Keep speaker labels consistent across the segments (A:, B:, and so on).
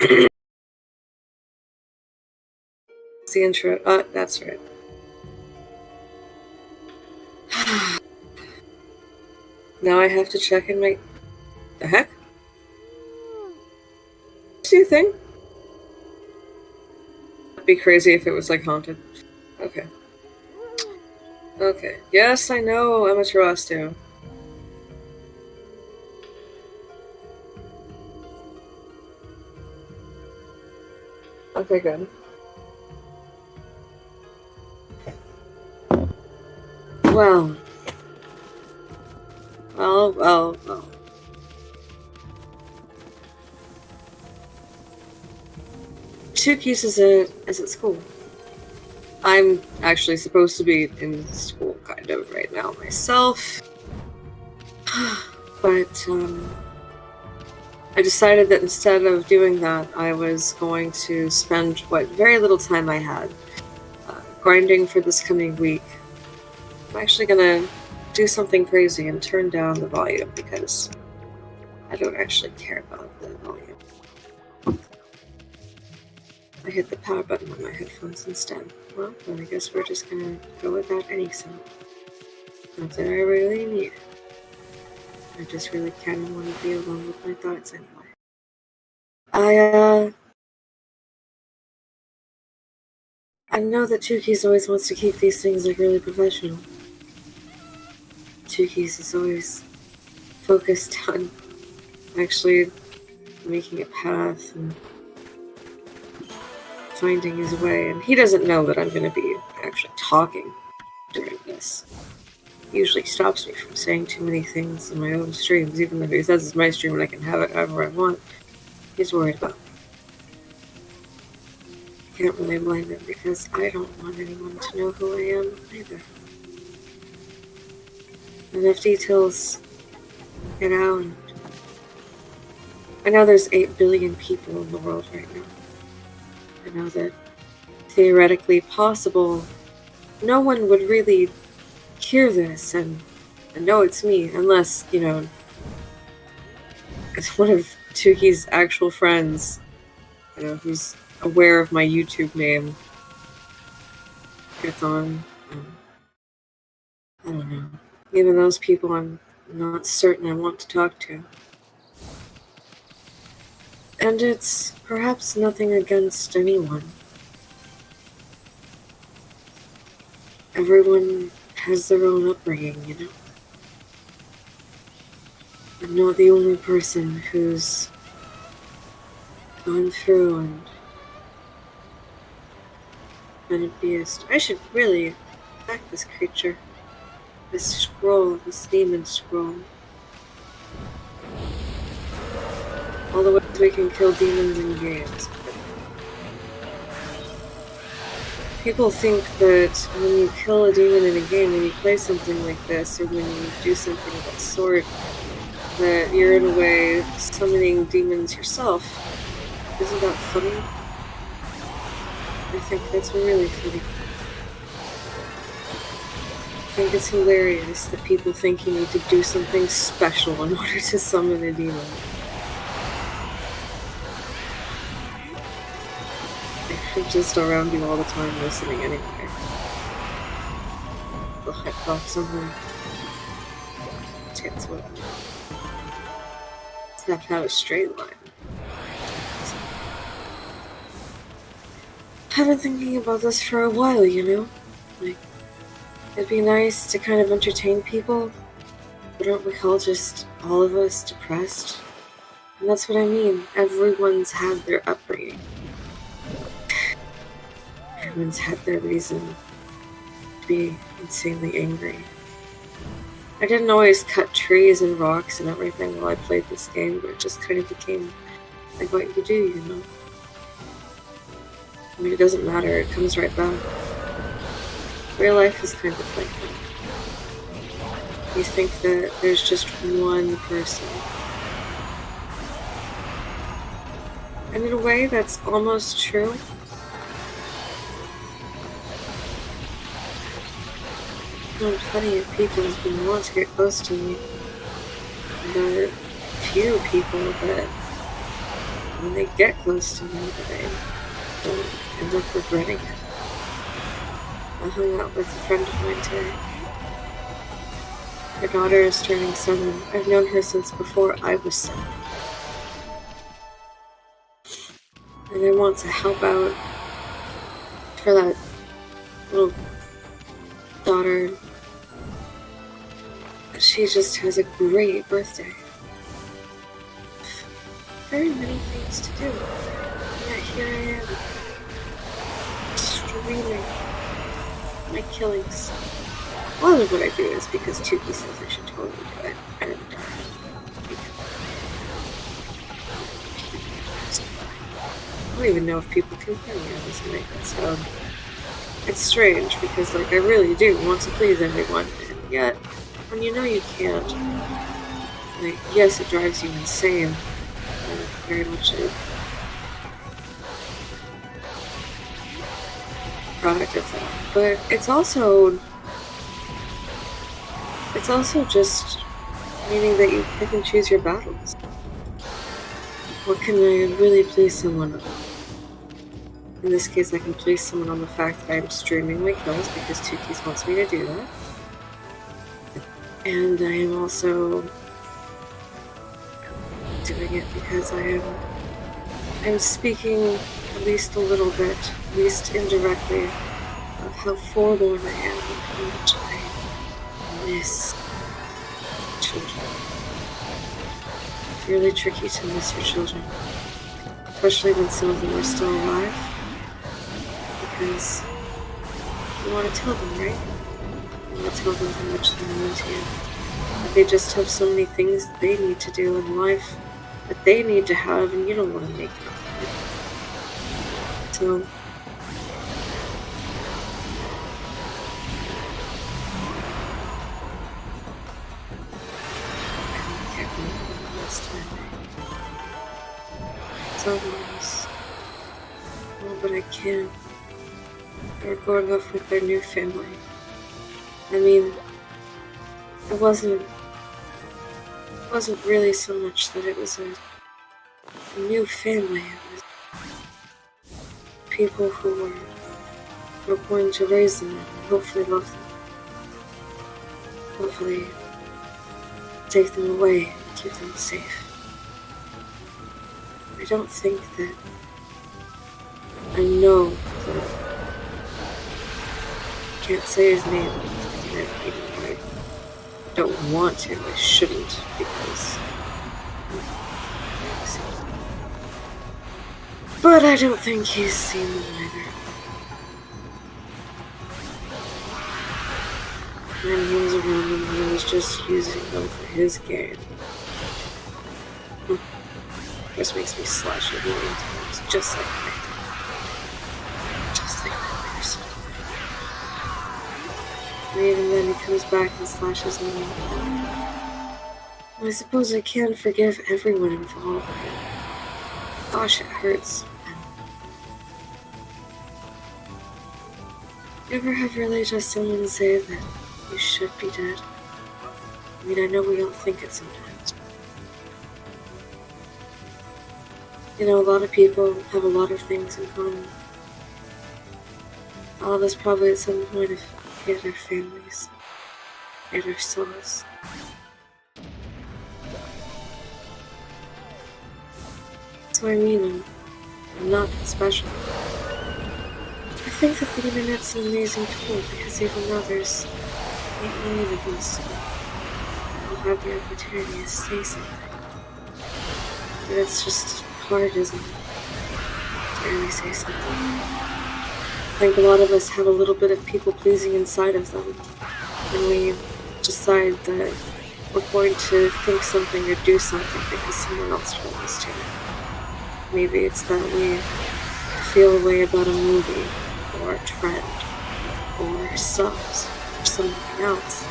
A: It's the intro. That's right. Now I have to check and make. The heck? Do you think? It'd be crazy if it was like haunted. Okay. Okay. Yes, I know Amaterasu. Okay, good. Well. Well. Tookys is at school. I'm actually supposed to be in school kind of right now myself. But, I decided that instead of doing that, I was going to spend what very little time I had grinding for this coming week. I'm actually gonna do something crazy and turn down the volume because I don't actually care about the volume. I hit the power button on my headphones instead. Well, then I guess we're just gonna go without any sound. Not that I really need it. I just really kind of want to be alone with my thoughts anyway. I know that Tookys always wants to keep these things like really professional. Tookys is always focused on actually making a path and finding his way, and he doesn't know that I'm going to be actually talking during this. He usually stops me from saying too many things in my own streams, even though he says it's my stream and I can have it however I want. He's worried about me. I can't really blame him because I don't want anyone to know who I am either. Enough details get out. And I know there's 8 billion people in the world right now. I know that theoretically possible, no one would really hear this and know it's me unless, you know, it's one of Tookys' actual friends, you know, who's aware of my YouTube name gets on. I don't know. Even those people I'm not certain I want to talk to. And it's perhaps nothing against anyone. Everyone has their own upbringing, you know? I'm not the only person who's gone through and been abused. I should really attack this creature. This scroll, this demon scroll. All the ways we can kill demons in games. People think that when you kill a demon in a game, when you play something like this, or when you do something of that sort, that you're in a way summoning demons yourself. Isn't that funny? I think that's really funny. I think it's hilarious that people think you need to do something special in order to summon a demon. I'm just around you all the time listening anyway. The hitbox on the chance what? It's not have a straight line. I've been thinking about this for a while, you know? Like, it'd be nice to kind of entertain people, but aren't we all just, all of us, depressed? And that's what I mean. Everyone's had their upbringing. Everyone's had their reason to be insanely angry. I didn't always cut trees and rocks and everything while I played this game, but it just kind of became like what you do, you know? I mean, it doesn't matter, it comes right back. Real life is kind of like that. You think that there's just one person. And in a way, that's almost true. There are plenty of people who want to get close to me. There are few people that when they get close to me that I don't end up regretting it. I hung out with a friend of mine today. Her daughter is turning 7. I've known her since before I was 7. And I want to help out for that little daughter. She just has a great birthday. Very many things to do. Yet here I am, streaming my killings. A lot of what I do is because Tookys says I should totally do it, and I don't even know if people can hear me on this mic, so it's strange because, like, I really do want to please everyone, and yet, when you know you can't, like, yes, it drives you insane, very much a product of that, but it's also just meaning that you pick and choose your battles. What can I really please someone on? In this case, I can please someone on the fact that I'm streaming my kills because Tookys wants me to do that. And I am also doing it because I'm speaking at least a little bit, at least indirectly, of how forlorn I am and how much I miss children. It's really tricky to miss your children, especially when some of them are still alive, because you want to tell them, right? You want to tell them how much they mean to you. But they just have so many things that they need to do in life that they need to have, and you don't want to make them. So I can't remember last time. It's almost all but I can. They were growing up with their new family. I mean, it wasn't really so much that it was a new family. It was people who were going to raise them and hopefully love them. Hopefully take them away and keep them safe. I don't think that I know that I can't say his name. I don't want to. I shouldn't because. But I don't think he's seen them either. And he was around them and he was just using them for his gain. This makes me slash a million times, just like that. Just like that person. And even then he comes back and slashes me. I suppose I can forgive everyone involved. Gosh, it hurts. You ever have really just someone say that you should be dead? I mean, I know we don't think it sometimes. You know, a lot of people have a lot of things in common. All of us probably at some point have had our families, had our souls. So I mean, I'm not that special. I think that the internet's an amazing tool because even though there's 8 million of us, I'll have the opportunity to say something. But it's just hard, isn't it? To really say something. I think a lot of us have a little bit of people pleasing inside of them. When we decide that we're going to think something or do something because someone else told us to. Maybe it's that we feel a way about a movie, or a trend, or subs, or something else.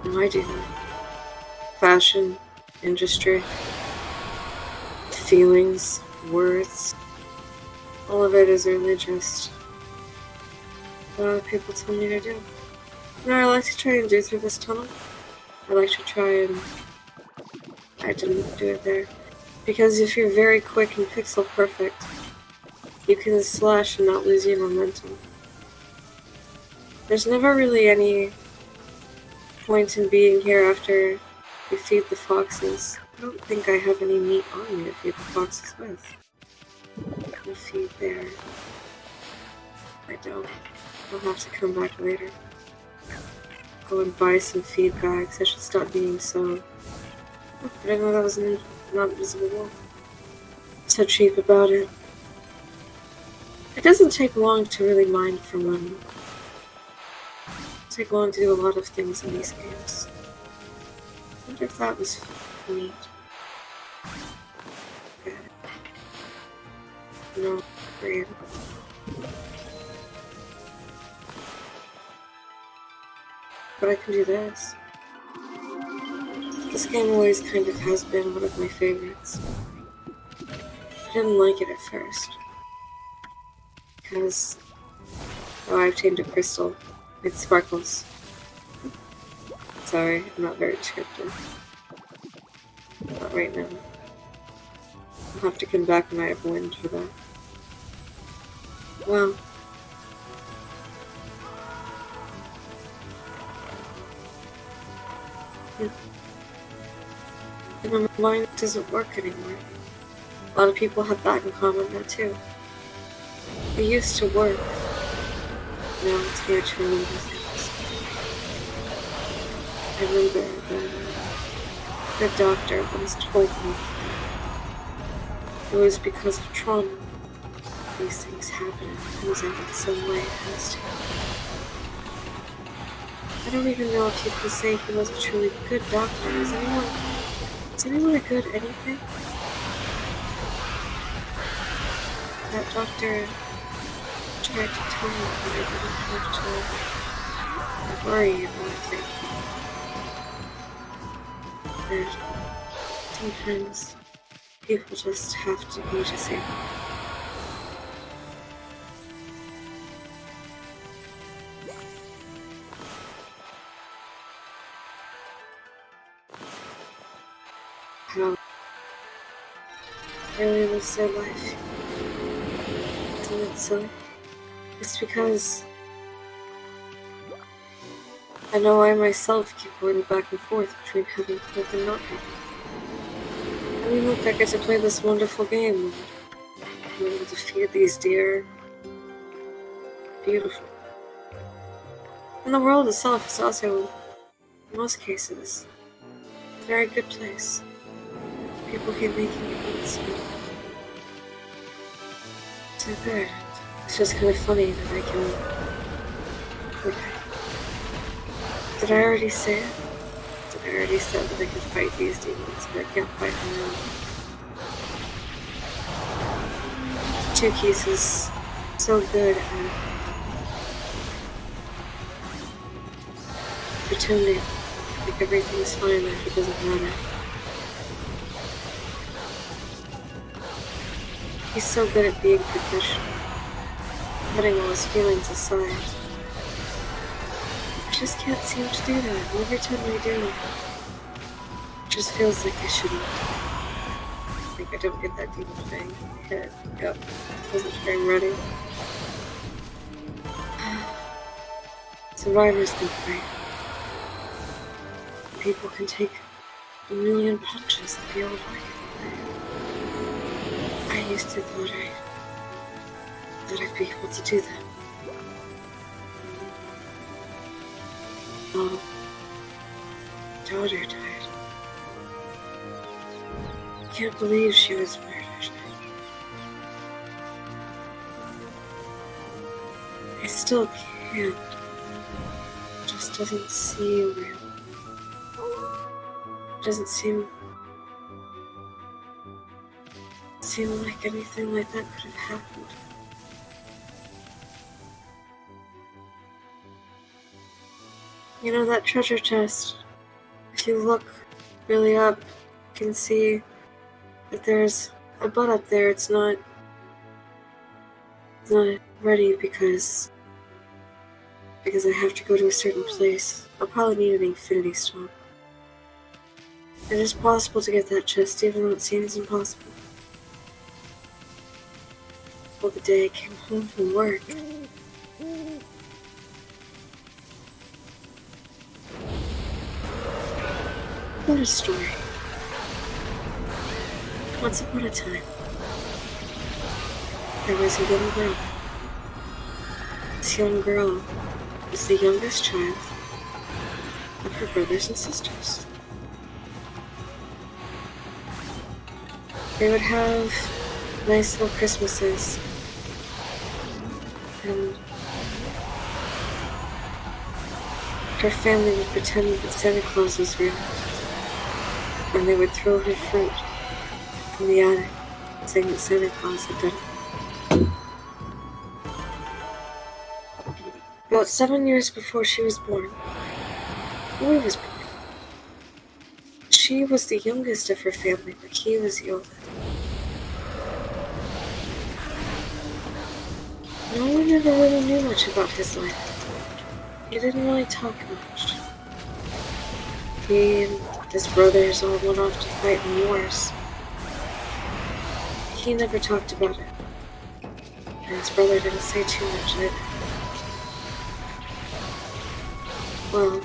A: And I do that. Fashion, industry, feelings, words, all of it is really just what other people tell me to do. And I like to try and do through this tunnel. I like to try and... I didn't do it there. Because if you're very quick and pixel perfect, you can slash and not lose your momentum. There's never really any point in being here after you feed the foxes. I don't think I have any meat on me to feed the foxes with. I'll feed there. I don't. I'll have to come back later. Go and buy some feed bags. I should stop being so... Oh, I didn't know that was not invisible wall. So cheap about it. It doesn't take long to really mine for money. It takes long to do a lot of things in these games. I wonder if that was neat. Okay. No, great. But I can do this. This game always kind of has been one of my favorites. I didn't like it at first. Because... oh, I obtained a crystal. It sparkles. Sorry, I'm not very descriptive. Not right now. I'll have to come back when I have wind for that. Well... and my mind doesn't work anymore. A lot of people have that in common now too. It used to work. Now it's hard to remember things. I remember the doctor once told me it was because of trauma. These things happen and it comes out in some way it has to. I don't even know if you can say he was a truly good doctor. Is anyone a good anything? That doctor tried to tell me that I didn't have to worry about things. That sometimes people just have to be disabled. How really lives their life. Isn't it silly? It's because I know I myself keep going back and forth between having hope and not having. I mean, look, I get to play this wonderful game. I'm able to feed these deer. Beautiful. And the world itself is also, in most cases, a very good place. People keep making it so good. It's just kind of funny that I can... okay. Did I already say it? Did I already say that I could fight these demons, but I can't fight them now? Tookys is so good at pretending like everything's fine if it doesn't matter. He's so good at being professional, putting all his feelings aside. I just can't seem to do that, and every time I do, it just feels like I shouldn't. Like I don't get that deep of thing. Hit. Yep. Wasn't frame ready. Survivors can fight. People can take a million punches and be all right. I used to thought I'd be able to do that. Oh, daughter died. Can't believe she was murdered. I still can't. It just doesn't seem real. It doesn't seem like anything like that could have happened. You know, that treasure chest, if you look really up, you can see that there's a butt up there. It's not ready because I have to go to a certain place. I'll probably need an infinity stone. It is possible to get that chest, even though it seems impossible. Well, the day I came home from work. What a story. Once upon a time, there was a young girl. This young girl was the youngest child of her brothers and sisters. They would have nice little Christmases, and her family would pretend that Santa Claus was real, and they would throw her fruit in the attic, saying that Santa Claus had done it. About 7 years before she was born, Roy was born. She was the youngest of her family, but he was the oldest. No one ever really knew much about his life. He didn't really talk much. He and his brothers all went off to fight in wars. He never talked about it, and his brother didn't say too much either. Well,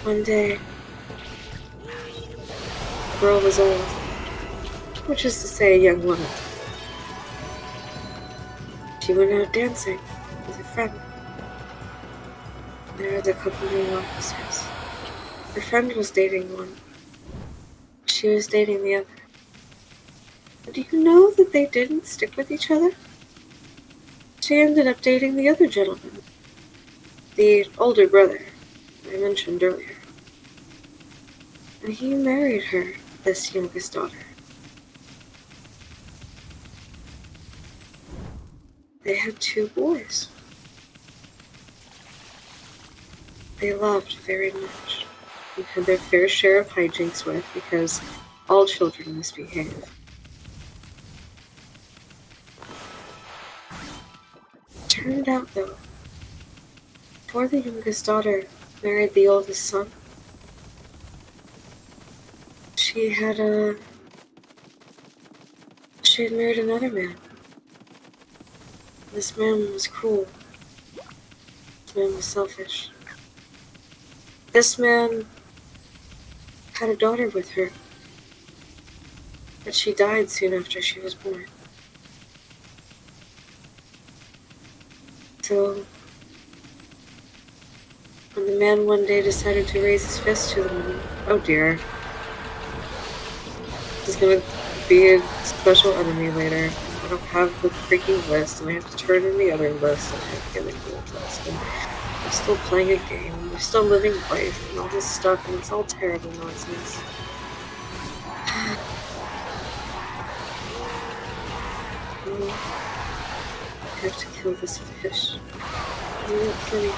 A: one day, the girl was old, which is to say a young woman. She went out dancing with a friend. There were a couple of young officers. Her friend was dating one. She was dating the other. But do you know that they didn't stick with each other? She ended up dating the other gentleman, the older brother I mentioned earlier. And he married her, this youngest daughter. They had 2 boys. They loved very much, and had their fair share of hijinks with, because all children misbehave. Turned out, though, before the youngest daughter married the oldest son, she had married another man. This man was cruel. This man was selfish. This man had a daughter with her, but she died soon after she was born. So, when the man one day decided to raise his fist to the woman, oh dear, there's gonna be a special enemy later. I don't have the freaking list, and I have to turn in the other list, and I have to get the gold list, and I'm still playing a game, and we're still living life, and all this stuff, and it's all terrible nonsense. I have to kill this fish. Isn't it funny?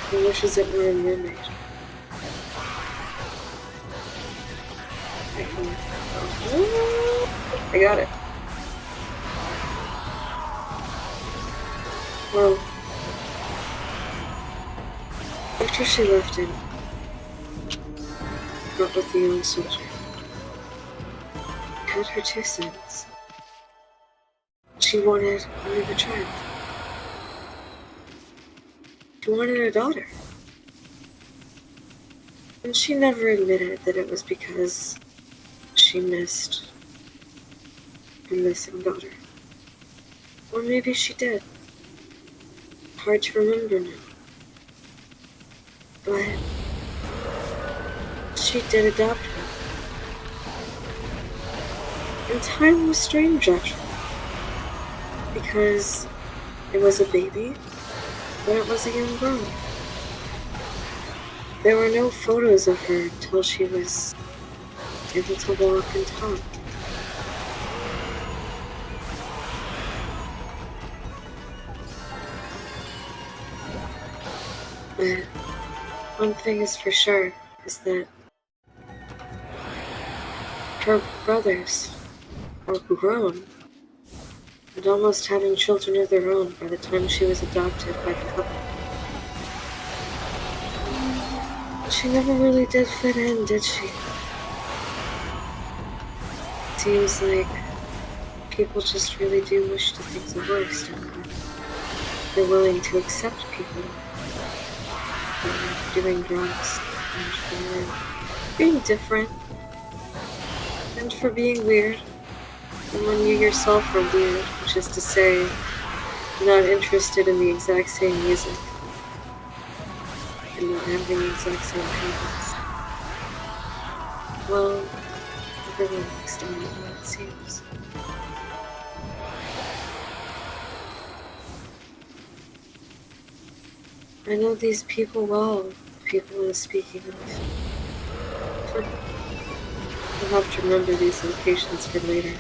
A: He wishes it were a mermaid. I got it. Well, after she left him, got with the young soldier, had her 2 sons. She wanted another child. She wanted a daughter. And she never admitted that it was because she missed her missing daughter. Or maybe she did. Hard to remember now. But she did adopt her. And time was strange, actually. Because it was a baby, but it was a young girl. There were no photos of her until she was able to walk and talk. But one thing is for sure, is that her brothers were grown and almost having children of their own by the time she was adopted by the couple. She never really did fit in, did she? Seems like people just really do wish to think the worst, and they're willing to accept people for doing drugs and for being different and for being weird. And when you yourself are weird, which is to say, not interested in the exact same music and not having the exact same habits, well, everyone looks down on you, it seems. I know these people well, the people I'm speaking of. I'll have to remember these locations for later.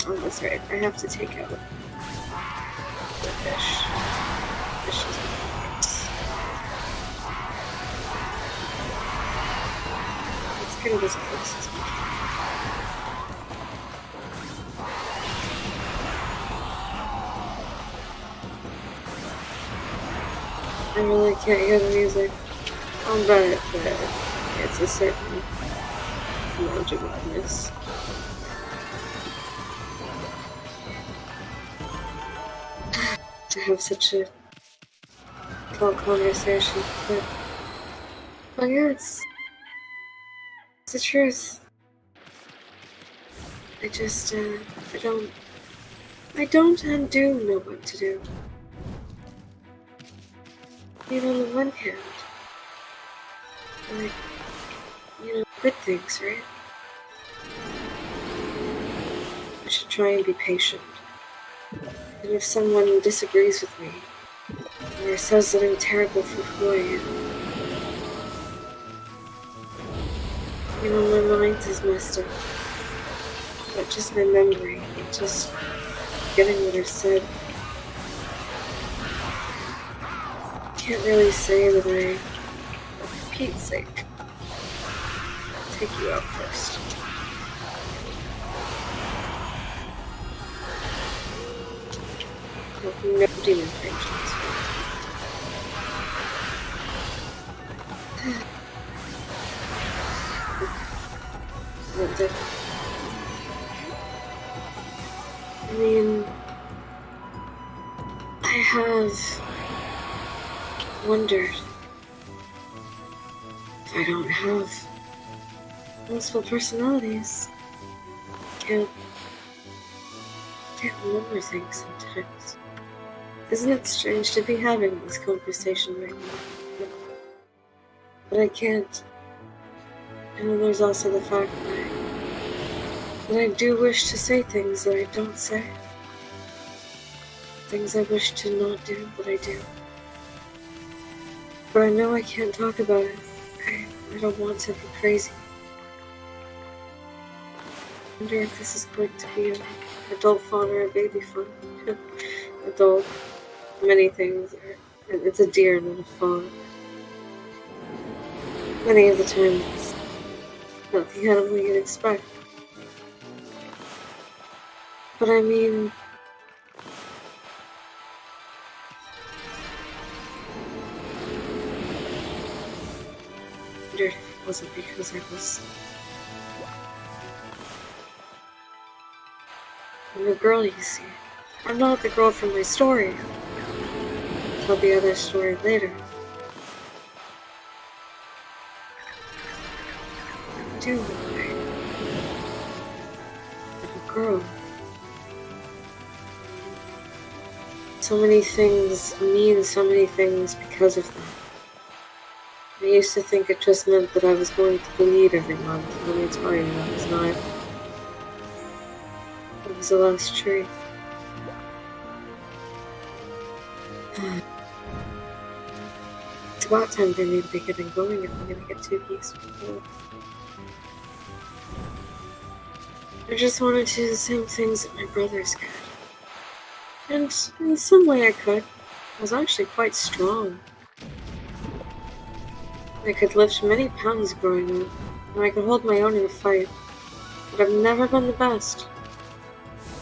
A: Oh, that's right, I have to take out the fish. Fish is nice. Let's get it as close as we can. I really can't hear the music. I'll bet that it's a certain amount of loudness. To have such a full conversation, but yeah, it's the truth. I just, I don't and do know what to do. I mean, on the one hand, like, good things, right? I should try and be patient. And if someone disagrees with me, or says that I'm terrible for who I am, my mind is messed up. But just my memory, just getting what I've said. Can't really say that for Pete's sake, take you out first. No demon creatures. I mean, I have wondered if I don't have multiple personalities. Can't remember things sometimes. Isn't it strange to be having this conversation right now? But I can't. And then there's also the fact that I do wish to say things that I don't say. Things I wish to not do, but I do. But I know I can't talk about it. I don't want to be crazy. I wonder if this is going to be an adult fun or a baby fun. Adult, many things. It's a deer, not a fawn. Many of the time, it's not the animal you'd expect. But I mean, I wondered if it wasn't because I'm a girl, you see. I'm not the girl from my story. I'll tell the other story later. I do look like a girl. So many things mean so many things because of that. I used to think it just meant that I was going to bleed every month. Let me tell you, that was not. It was the last tree. It's about time for me to be getting going if I'm gonna get Tookys. I just wanted to do the same things that my brothers could. And in some way I could. I was actually quite strong. I could lift many pounds growing up, and I could hold my own in a fight. But I've never been the best.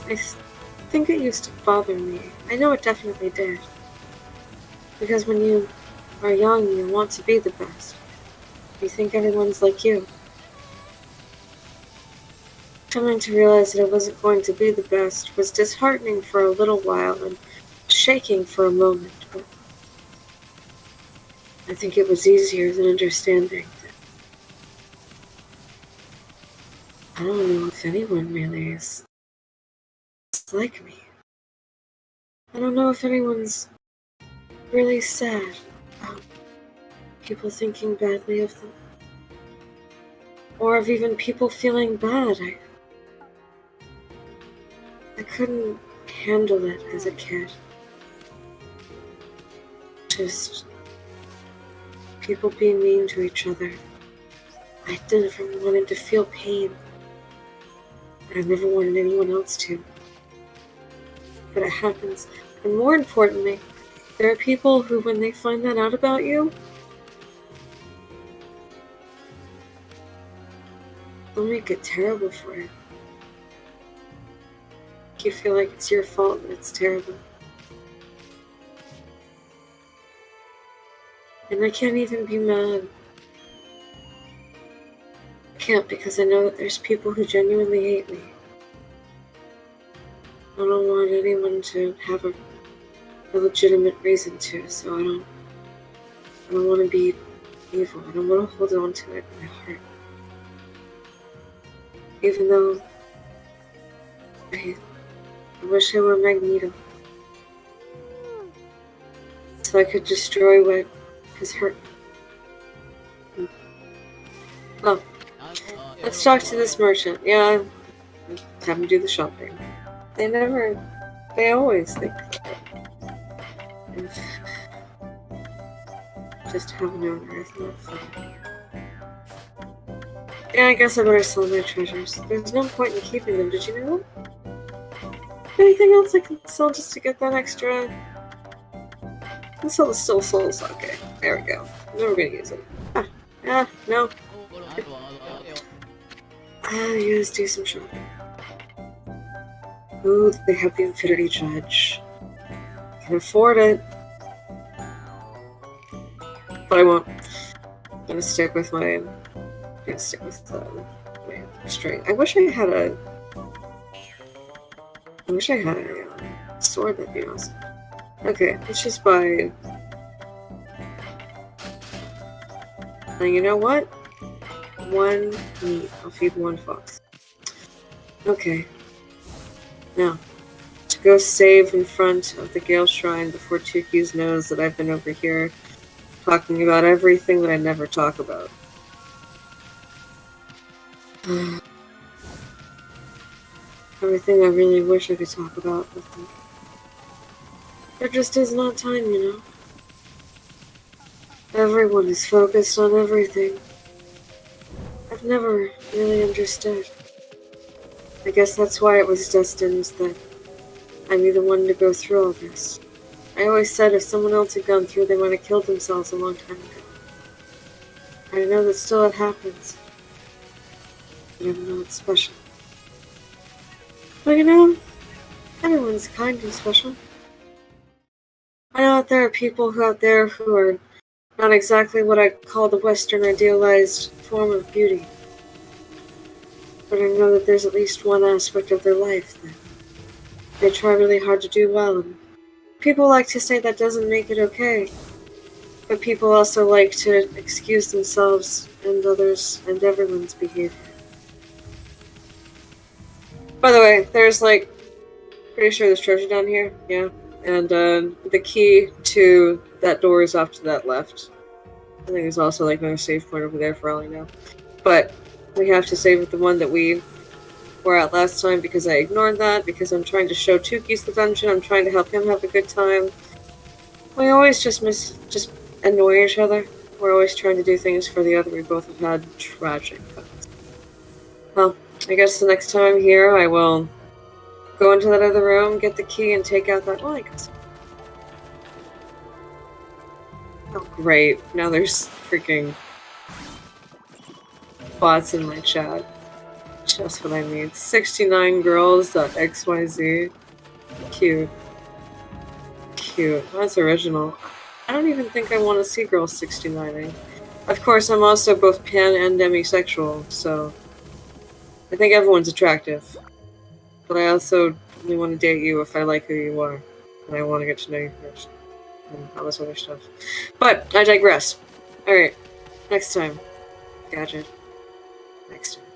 A: I think it used to bother me. I know it definitely did. Because when you are young, you want to be the best. You think everyone's like you. Coming to realize that it wasn't going to be the best was disheartening for a little while and shaking for a moment, but I think it was easier than understanding that I don't know if anyone really is like me. I don't know if anyone's really sad about people thinking badly of them, or of even people feeling bad. I couldn't handle it as a kid. Just people being mean to each other. I never wanted to feel pain. I never wanted anyone else to. But it happens. And more importantly, there are people who, when they find that out about you, they'll make it terrible for you. You feel like it's your fault and it's terrible. And I can't even be mad. I can't, because I know that there's people who genuinely hate me. I don't want anyone to have a legitimate reason to, so I don't want to be evil. I don't want to hold on to it in my heart. Even though I wish I were Magneto, so I could destroy what has hurt me. Oh, let's talk to this merchant. Yeah, have him do the shopping. They always think of just having no earth, not fun. Yeah, I guess I better sell my treasures. There's no point in keeping them, did you know? Anything else I can sell just to get that extra? Let's sell the still soul sake. There we go. Never gonna use it. No. You guys do some shopping. Ooh, they have the Infinity Judge. Can afford it. But I won't. I'm gonna stick with my string. I wish I had a sword. That'd be awesome. Okay, let's just buy. Now you know what? One meat. I'll feed one fox. Okay. Now, to go save in front of the Gale Shrine before Tookys knows that I've been over here talking about everything that I never talk about. Everything I really wish I could talk about with them. There just is not time, you know? Everyone is focused on everything. I've never really understood. I guess that's why it was destined that I'd be the one to go through all this. I always said if someone else had gone through, they might have killed themselves a long time ago. I know that still it happens. But I know it's special. But you know, everyone's kind and special. I know that there are people out there who are not exactly what I call the Western idealized form of beauty. But I know that there's at least one aspect of their life that they try really hard to do well, and people like to say that doesn't make it okay. But people also like to excuse themselves and others and everyone's behavior. By the way, there's pretty sure there's treasure down here, yeah. And the key to that door is off to that left. I think there's also another save point over there for all I know. But we have to save with the one that we were at last time because I ignored that, because I'm trying to show Tookys the dungeon, I'm trying to help him have a good time. We always just annoy each other. We're always trying to do things for the other. We both have had tragic times. Well, I guess the next time I'm here, I will go into that other room, get the key, and take out that light. Oh, great. Now there's freaking bots in my chat. Just what I need. 69 girls.xyz. Cute. Cute. That's original. I don't even think I want to see Girl 69. Of course, I'm also both pan and demisexual, so I think everyone's attractive. But I also only want to date you if I like who you are, and I want to get to know you first, and all this other stuff. But I digress. Alright, next time. Gadget. Next time.